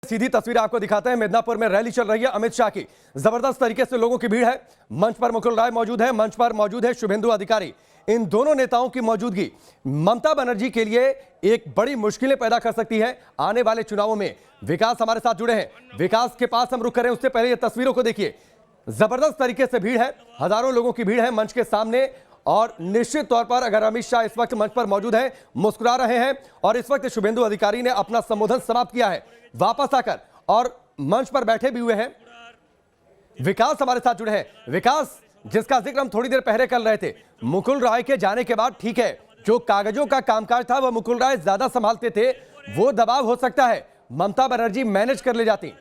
सीधी तस्वीर आपको दिखाते हैं। मिदनापुर में रैली चल रही है अमित शाह की। जबरदस्त तरीके से लोगों की भीड़ है। मंच पर मुकुल राय मौजूद है, मंच पर मौजूद है शुभेंदु अधिकारी। इन दोनों नेताओं की मौजूदगी ममता बनर्जी के लिए एक बड़ी मुश्किलें पैदा कर सकती है आने वाले चुनावों में। विकास हमारे साथ जुड़े हैं, विकास के पास हम रुक करें उससे पहले ये तस्वीरों को देखिए। जबरदस्त तरीके से भीड़ है, हजारों लोगों की भीड़ है मंच के सामने। और निश्चित तौर पर अगर अमित शाह इस वक्त मंच पर मौजूद हैं, मुस्कुरा रहे हैं और इस वक्त शुभेंदु अधिकारी ने अपना संबोधन समाप्त किया है वापस आकर और मंच पर बैठे भी हुए हैं। विकास हमारे साथ जुड़े हैं। विकास, जिसका जिक्र हम थोड़ी देर पहले कर रहे थे, मुकुल राय के जाने के बाद ठीक है, जो कागजों का कामकाज था वह मुकुल राय ज्यादा संभालते थे, वो दबाव हो सकता है ममता बनर्जी मैनेज कर ले जाती,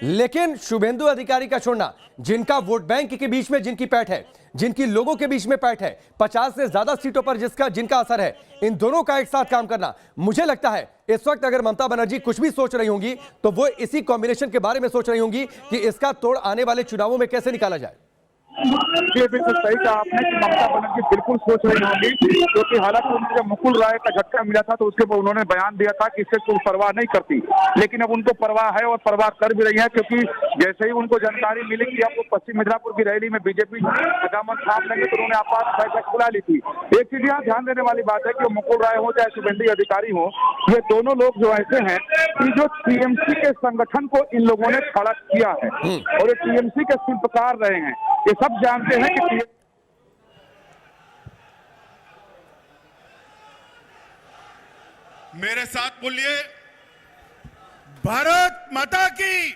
लेकिन शुभेंदु अधिकारी का छोड़ना, जिनका वोट बैंक के बीच में जिनकी पैठ है, जिनकी लोगों के बीच में पैठ है, 50 से ज्यादा सीटों पर जिनका असर है, इन दोनों का एक साथ काम करना, मुझे लगता है इस वक्त अगर ममता बनर्जी कुछ भी सोच रही होंगी तो वो इसी कॉम्बिनेशन के बारे में सोच रही होंगी कि इसका तोड़ आने वाले चुनावों में कैसे निकाला जाए। ये बिल्कुल सही कहा आपने कि ममता बनर्जी बिल्कुल सोच रही होंगी, क्योंकि हालांकि उन्हें जब मुकुल राय का झटका मिला था तो उसके बाद उन्होंने बयान दिया था कि इससे कोई परवाह नहीं करती, लेकिन अब उनको परवाह है और परवाह कर भी रही है, क्योंकि जैसे ही उनको जानकारी मिली कि अब वो पश्चिम मिदनापुर की रैली में बीजेपी दामन थाम लेंगे तो उन्होंने आपात बैठक बुला ली थी। एक चीज यहाँ ध्यान देने वाली बात है कि मुकुल राय हो चाहे शुभेंदु अधिकारी हो, ये दोनों लोग जो ऐसे हैं कि जो टीएमसी के संगठन को इन लोगों ने खड़ा किया है और ये टीएमसी के शिल्पकार रहे हैं। ये सब जानते हैं कि मेरे साथ बोलिए, भारत माता की।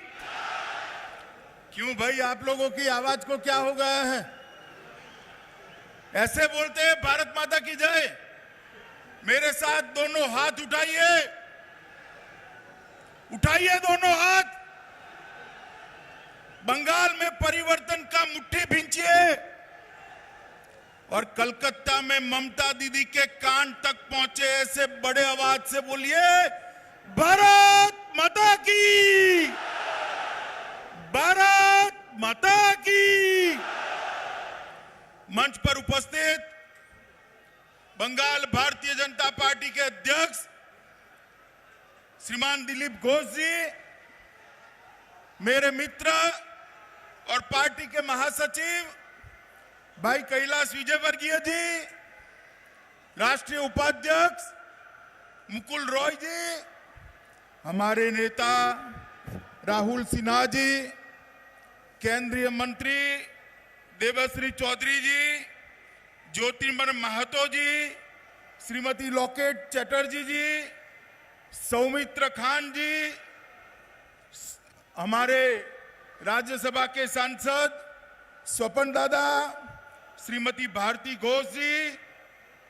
क्यों भाई, आप लोगों की आवाज को क्या हो गया है? ऐसे बोलते हैं भारत माता की जय। मेरे साथ दोनों हाथ उठाइए, उठाइए दोनों हाथ। बंगाल में परिवर्तन का मुट्ठी भींचिए और कलकत्ता में ममता दीदी के कान तक पहुंचे ऐसे बड़े आवाज से बोलिए, भारत माता की, भारत माता की। मंच पर उपस्थित बंगाल भारतीय जनता पार्टी के अध्यक्ष श्रीमान दिलीप घोष जी, मेरे मित्र और पार्टी के महासचिव भाई कैलाश विजयवर्गीय जी, राष्ट्रीय उपाध्यक्ष मुकुल रॉय जी, हमारे नेता राहुल सिन्हा जी, केंद्रीय मंत्री देवश्री चौधरी जी, ज्योतिर्मय महतो जी, श्रीमती लॉकेट चटर्जी जी, सौमित्र खान जी, हमारे राज्यसभा के सांसद स्वपन दादा, श्रीमती भारती घोष जी,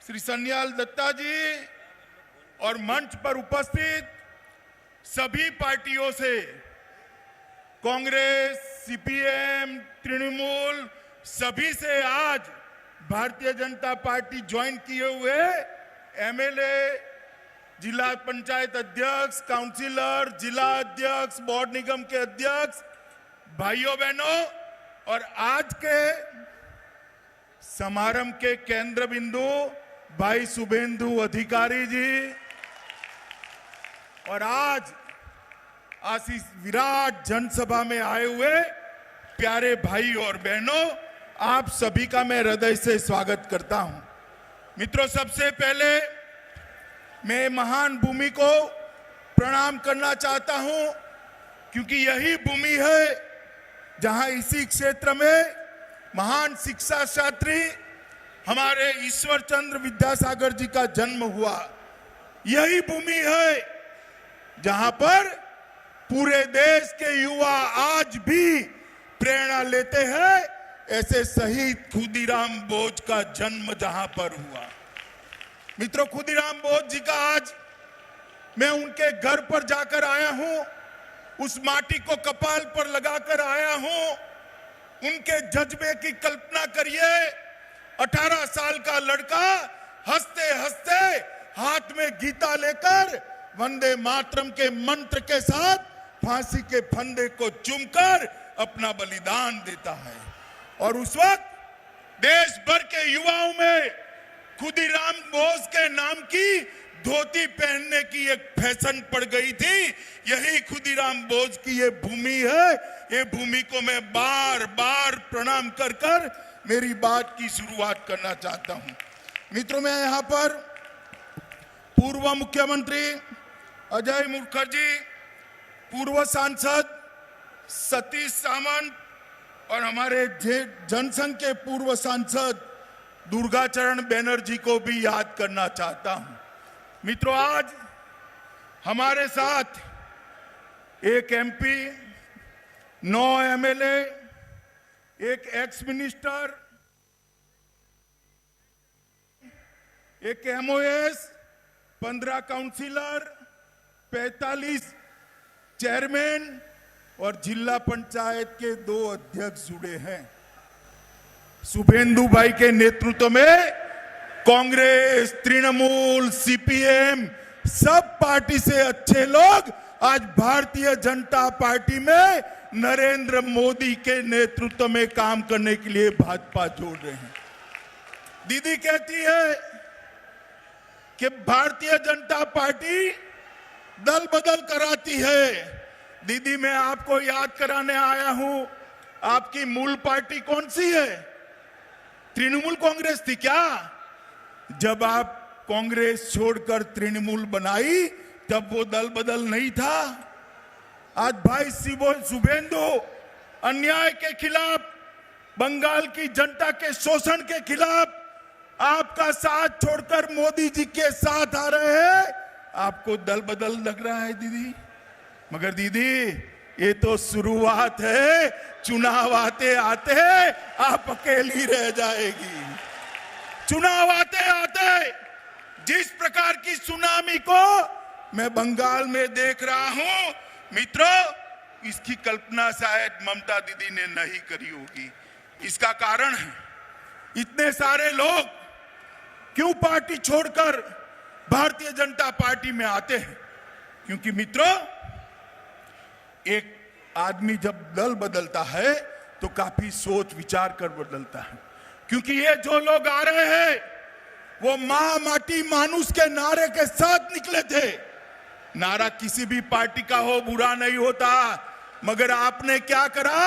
श्री सन्याल दत्ता जी और मंच पर उपस्थित सभी पार्टियों से, कांग्रेस, सीपीएम, तृणमूल, सभी से आज भारतीय जनता पार्टी ज्वाइन किए हुए एमएलए, जिला पंचायत अध्यक्ष, काउंसिलर, जिला अध्यक्ष, वार्ड निगम के अध्यक्ष, भाइयों बहनों, और आज के समारंभ के केंद्र बिंदु भाई शुभेंदु अधिकारी जी, और आज इस विराट जनसभा में आए हुए प्यारे भाई और बहनों, आप सभी का मैं हृदय से स्वागत करता हूं। मित्रों, सबसे पहले मैं महान भूमि को प्रणाम करना चाहता हूं, क्योंकि यही भूमि है जहां इसी क्षेत्र में महान शिक्षा शास्त्री हमारे ईश्वर चंद्र विद्यासागर जी का जन्म हुआ। यही भूमि है जहां पर पूरे देश के युवा आज भी प्रेरणा लेते हैं, ऐसे शहीद खुदीराम बोस का जन्म जहां पर हुआ। मित्रों, खुदीराम बोस जी का आज मैं उनके घर पर जाकर आया हूं, उस माटी को कपाल पर लगाकर आया हूं। उनके जज्बे की कल्पना करिए, 18 साल का लड़का हंसते हंसते हाथ में गीता लेकर वंदे मातरम के मंत्र के साथ फांसी के फंदे को चूमकर अपना बलिदान देता है। और उस वक्त देश भर के युवाओं में खुदीराम बोस के नाम की धोती पहनने की एक फैशन पड़ गई थी। यही खुदीराम बोस की ये भूमि है। ये भूमि को मैं बार बार प्रणाम कर कर मेरी बात की शुरुआत करना चाहता हूं। मित्रों, मैं यहां पर पूर्व मुख्यमंत्री अजय मुखर्जी, पूर्व सांसद सतीश सामंत और हमारे जनसंघ के पूर्व सांसद दुर्गाचरण बैनर्जी को भी याद करना चाहता हूं। मित्रों, आज हमारे साथ एक एमपी, 9 एमएलए, एक एक्स मिनिस्टर, एक एमओएस, 15 काउंसिलर, 45 चेयरमैन और जिला पंचायत के 2 अध्यक्ष जुड़े हैं। शुभेंदु भाई के नेतृत्व में कांग्रेस, तृणमूल, सीपीएम, सब पार्टी से अच्छे लोग आज भारतीय जनता पार्टी में नरेंद्र मोदी के नेतृत्व में काम करने के लिए भाजपा जोड़ रहे हैं। दीदी कहती है कि भारतीय जनता पार्टी दल बदल कराती है। दीदी, मैं आपको याद कराने आया हूं, आपकी मूल पार्टी कौन सी है? तृणमूल कांग्रेस थी क्या? जब आप कांग्रेस छोड़कर तृणमूल बनाई तब वो दल बदल नहीं था। आज भाई शुभेंदु अन्याय के खिलाफ, बंगाल की जनता के शोषण के खिलाफ आपका साथ छोड़कर मोदी जी के साथ आ रहे हैं। आपको दल बदल लग रहा है दीदी, मगर दीदी ये तो शुरुआत है। चुनाव आते आते आप अकेली रह जाएगी। चुनाव आते आते जिस प्रकार की सुनामी को मैं बंगाल में देख रहा हूं, मित्रों, इसकी कल्पना शायद ममता दीदी ने नहीं करी होगी। इसका कारण है इतने सारे लोग क्यों पार्टी छोड़कर भारतीय जनता पार्टी में आते हैं। क्योंकि मित्रों, एक आदमी जब दल बदलता है तो काफी सोच विचार कर बदलता है। क्योंकि ये जो लोग आ रहे हैं वो मां माटी मानुष के नारे के साथ निकले थे। नारा किसी भी पार्टी का हो बुरा नहीं होता, मगर आपने क्या करा?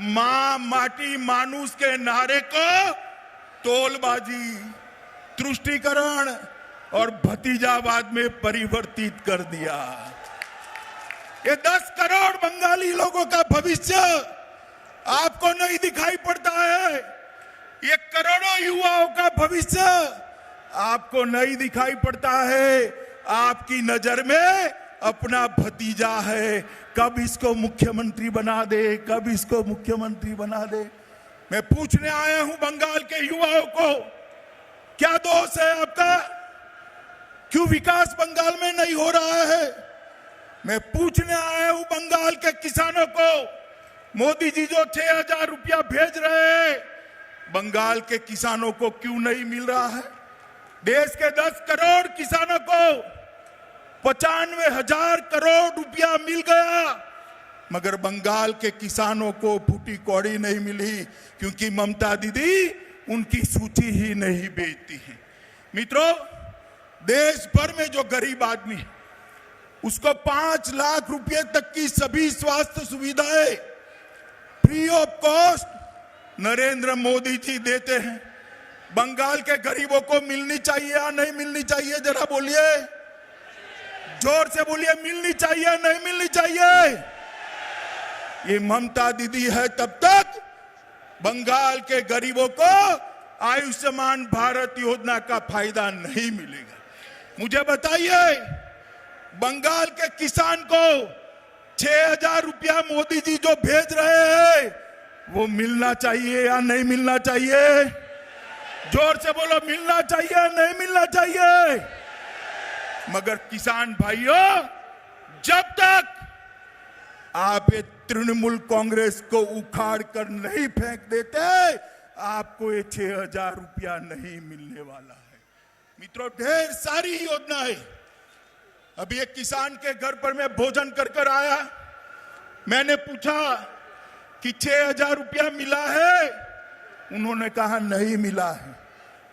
मां माटी मानुष के नारे को तोलबाजी, तुष्टीकरण और भतीजावाद में परिवर्तित कर दिया। ये 10 करोड़ बंगाली लोगों का भविष्य आपको नहीं दिखाई पड़ता है। ये करोड़ों युवाओं का भविष्य आपको नहीं दिखाई पड़ता है। आपकी नजर में अपना भतीजा है, कब इसको मुख्यमंत्री बना दे, कब इसको मुख्यमंत्री बना दे। मैं पूछने आया हूं बंगाल के युवाओं को, क्या दोष है आपका? क्यों विकास बंगाल में नहीं हो रहा है? मैं पूछने आया हूं बंगाल के किसानों को, मोदी जी जो 6,000 रुपया भेज रहे हैं, बंगाल के किसानों को क्यों नहीं मिल रहा है? देश के 10 करोड़ किसानों को 95,000 करोड़ रुपया मिल गया, मगर बंगाल के किसानों को फूटी कौड़ी नहीं मिली, क्योंकि ममता दीदी उनकी सूची ही नहीं बेचती है। मित्रों, देश भर में जो गरीब आदमी है उसको 5 लाख रुपए तक की सभी स्वास्थ्य सुविधाएं free of cost Narendra Modi ji देते हैं। बंगाल के गरीबों को मिलनी चाहिए या नहीं मिलनी चाहिए? जरा बोलिए, जोर से बोलिए, मिलनी चाहिए नहीं मिलनी चाहिए? ये ममता दीदी है तब तक बंगाल के गरीबों को आयुष्मान भारत योजना का फायदा नहीं मिलेगा। मुझे बताइए, बंगाल के किसान को 6,000 रुपया मोदी जी जो भेज रहे हैं वो मिलना चाहिए या नहीं मिलना चाहिए? जोर से बोलो, मिलना चाहिए नहीं मिलना चाहिए? मगर किसान भाइयों, जब तक आप ये तृणमूल कांग्रेस को उखाड़ कर नहीं फेंक देते, आपको ये 6,000 रुपया नहीं मिलने वाला है। मित्रों, ढेर सारी योजनाएं। अभी एक किसान के घर पर मैं भोजन कर कर आया, मैंने पूछा कि 6,000 रुपया मिला है? उन्होंने कहा नहीं मिला है।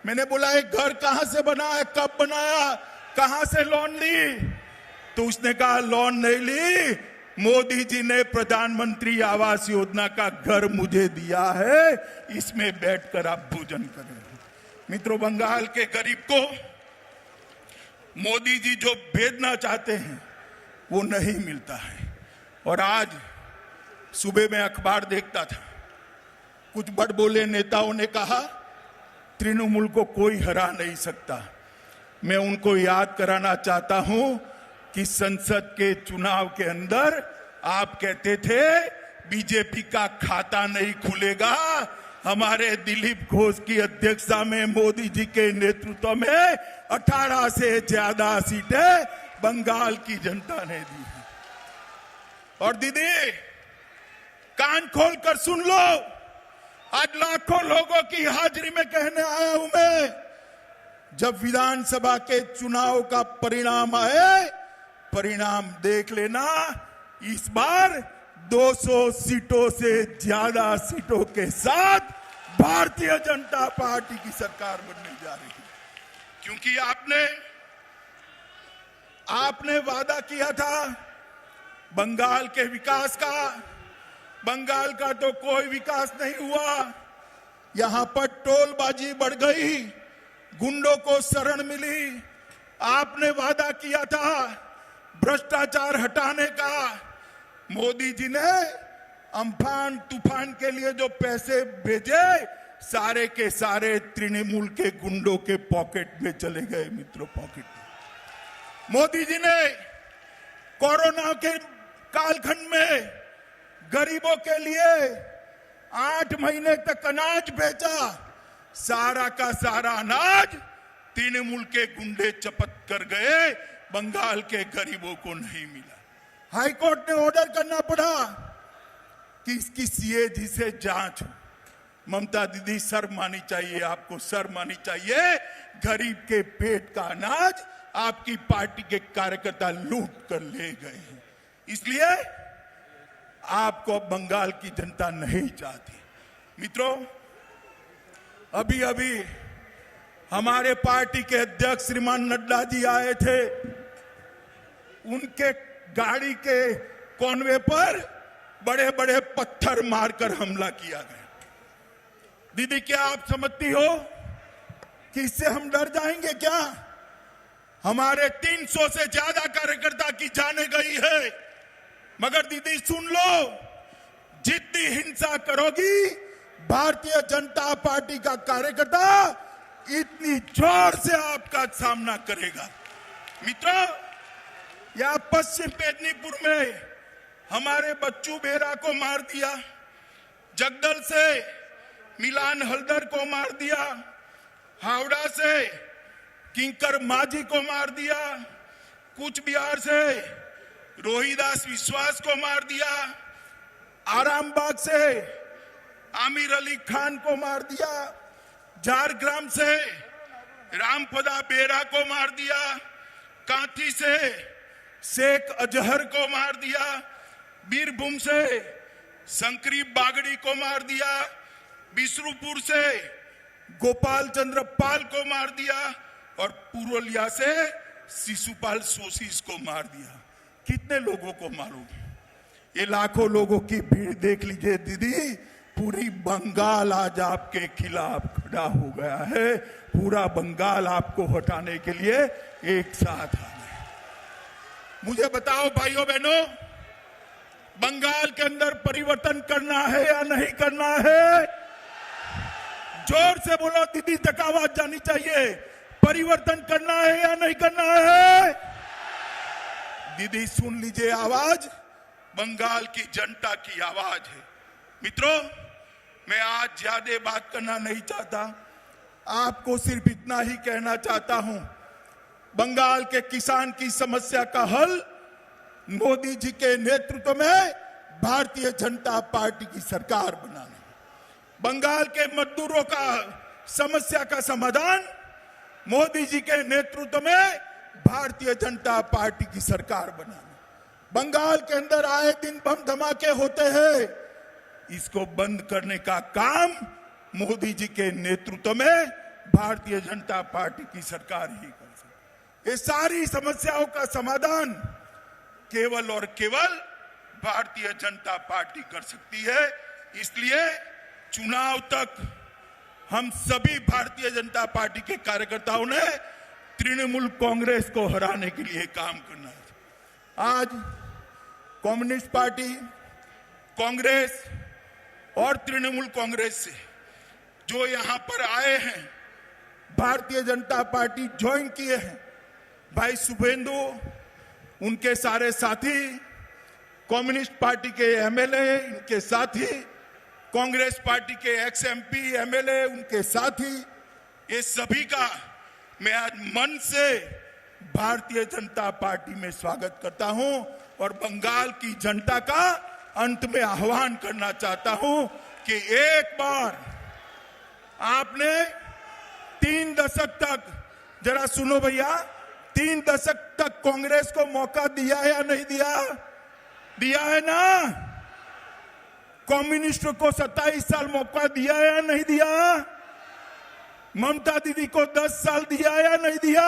मैंने बोला, एक घर कहां से बना है, कब बनाया? कहां से लोन ली? तो उसने कहा लोन नहीं ली, मोदी जी ने प्रधानमंत्री आवास योजना का घर मुझे दिया है, इसमें बैठकर आप भोजन करें। मित्रों, बंगाल के गरीब को मोदी जी जो भेजना चाहते हैं वो नहीं मिलता है। और आज सुबह में अखबार देखता था, कुछ बड़बोले नेताओं ने कहा तृणमूल को कोई हरा नहीं सकता। मैं उनको याद कराना चाहता हूं कि संसद के चुनाव के अंदर आप कहते थे बीजेपी का खाता नहीं खुलेगा। हमारे दिलीप घोष की अध्यक्षता में मोदी जी के नेतृत्व में 18 से ज्यादा सीटें बंगाल की जनता ने दी है। और दीदी, कान खोल कर सुन लो, आज लाखों लोगों की हाजिरी में कहने आया हूं मैं, जब विधानसभा के चुनाव का परिणाम आए, परिणाम देख लेना, इस बार 200 सीटों से ज्यादा सीटों के साथ भारतीय जनता पार्टी की सरकार बनने जा रही है। क्योंकि आपने वादा किया था बंगाल के विकास का। बंगाल का तो कोई विकास नहीं हुआ। यहां पर टोलबाजी बढ़ गई, गुंडों को शरण मिली। आपने वादा किया था भ्रष्टाचार हटाने का। मोदी जी ने अम्फान तूफान के लिए जो पैसे भेजे, सारे के सारे तृणमूल के गुंडों के पॉकेट में चले गए। मित्रों, पॉकेट में। मोदी जी ने कोरोना के कालखंड में गरीबों के लिए 8 महीने तक अनाज बेचा। सारा का सारा अनाज तृणमूल के गुंडे चपत कर गए, बंगाल के गरीबों को नहीं मिला। हाईकोर्ट ने ऑर्डर करना पड़ा कि इसकी सीएजी से जांच हो। ममता दीदी, शर्म आनी चाहिए आपको, शर्म आनी चाहिए। गरीब के पेट का अनाज आपकी पार्टी के कार्यकर्ता लूट कर ले गए हैं। इसलिए आपको बंगाल की जनता नहीं चाहती। मित्रों, अभी अभी हमारे पार्टी के अध्यक्ष श्रीमान नड्डा जी आए थे। उनके गाड़ी के कॉनवे पर बड़े बड़े पत्थर मारकर हमला किया गया। दीदी, क्या आप समझती हो कि इससे हम डर जाएंगे क्या? हमारे 300 से ज्यादा कार्यकर्ता की जाने गई है। मगर दीदी सुन लो, जितनी हिंसा करोगी भारतीय जनता पार्टी का कार्यकर्ता इतनी जोर से आपका सामना करेगा। मित्रों, यह पश्चिम मेदिनीपुर में हमारे बच्चू बेरा को मार दिया, जगदल से मिलान हल्दर को मार दिया, हावड़ा से किंकर माझी को मार दिया, कूच बिहार से रोहिदास विश्वास को मार दिया, आरामबाग से आमिर अली खान को मार दिया, झारग्राम से रामपदा बेरा को मार दिया, कांठी से शेख अजहर को मार दिया, बीरभूम से शंकरी बागड़ी को मार दिया, बिसरुपुर से गोपाल चंद्र पाल को मार दिया और पुरुलिया से शिशुपाल सोशीस को मार दिया। कितने लोगों को मारोगे? ये लाखों लोगों की भीड़ देख लीजिए दीदी, पूरी बंगाल आज आपके खिलाफ खड़ा हो गया है। पूरा बंगाल आपको हटाने के लिए एक साथ आ गया। मुझे बताओ भाइयों बहनों, बंगाल के अंदर परिवर्तन करना है या नहीं करना है? जोर से बोलो दीदी, तक आवाज जानी चाहिए। परिवर्तन करना है या नहीं करना है? दीदी सुन लीजिए आवाज, बंगाल की जनता की आवाज है। मित्रों, मैं आज ज्यादा बात करना नहीं चाहता, आपको सिर्फ इतना ही कहना चाहता हूं, बंगाल के किसान की समस्या का हल मोदी जी के नेतृत्व में भारतीय जनता पार्टी की सरकार बनाना, बंगाल के मजदूरों का समस्या का समाधान मोदी जी के नेतृत्व में भारतीय जनता पार्टी की सरकार बनाना। बंगाल के अंदर आए दिन बम धमाके होते हैं, इसको बंद करने का काम मोदी जी के नेतृत्व में भारतीय जनता पार्टी की सरकार ही कर सकती। ये सारी समस्याओं का समाधान केवल और केवल भारतीय जनता पार्टी कर सकती है। इसलिए चुनाव तक हम सभी भारतीय जनता पार्टी के कार्यकर्ताओं ने तृणमूल कांग्रेस को हराने के लिए काम करना है। आज कम्युनिस्ट पार्टी, कांग्रेस और तृणमूल कांग्रेस से जो यहां पर आए हैं, भारतीय जनता पार्टी ज्वाइन किए हैं, भाई शुभेंदु, उनके सारे साथी, कम्युनिस्ट पार्टी के एमएलए, इनके साथी, कांग्रेस पार्टी के एक्स एमपी, एमएलए, उनके साथी, ये सभी का मैं आज मन से भारतीय जनता पार्टी में स्वागत करता हूं और बंगाल की जनता का अंत में आह्वान करना चाहता हूं कि एक बार आपने 3 दशक तक, जरा सुनो भैया, 3 दशक तक कांग्रेस को मौका दिया या नहीं दिया? दिया है ना? कम्युनिस्ट को 27 साल मौका दिया या नहीं दिया? ममता दीदी को 10 साल दिया या नहीं दिया?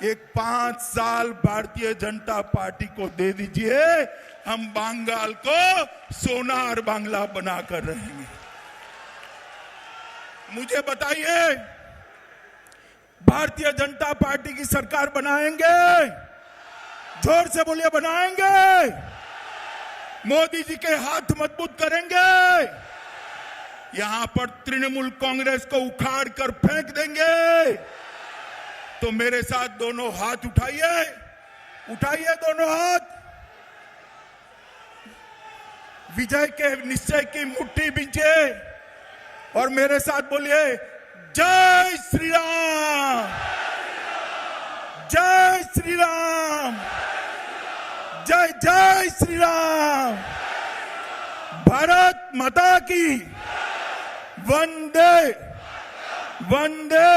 एक 5 साल भारतीय जनता पार्टी को दे दीजिए, हम बंगाल को सोनार बांग्ला बनाकर रहेंगे। मुझे बताइए, भारतीय जनता पार्टी की सरकार बनाएंगे? जोर से बोलिए, बनाएंगे? मोदी जी के हाथ मजबूत करेंगे? यहां पर तृणमूल कांग्रेस को उखाड़ कर फेंक देंगे? तो मेरे साथ दोनों हाथ उठाइए, उठाइए दोनों हाथ, विजय के निश्चय की मुट्ठी बींचे और मेरे साथ बोलिए, जय श्री राम, जय श्री राम, जय जय श्री राम, भारत माता की, वंदे वंदे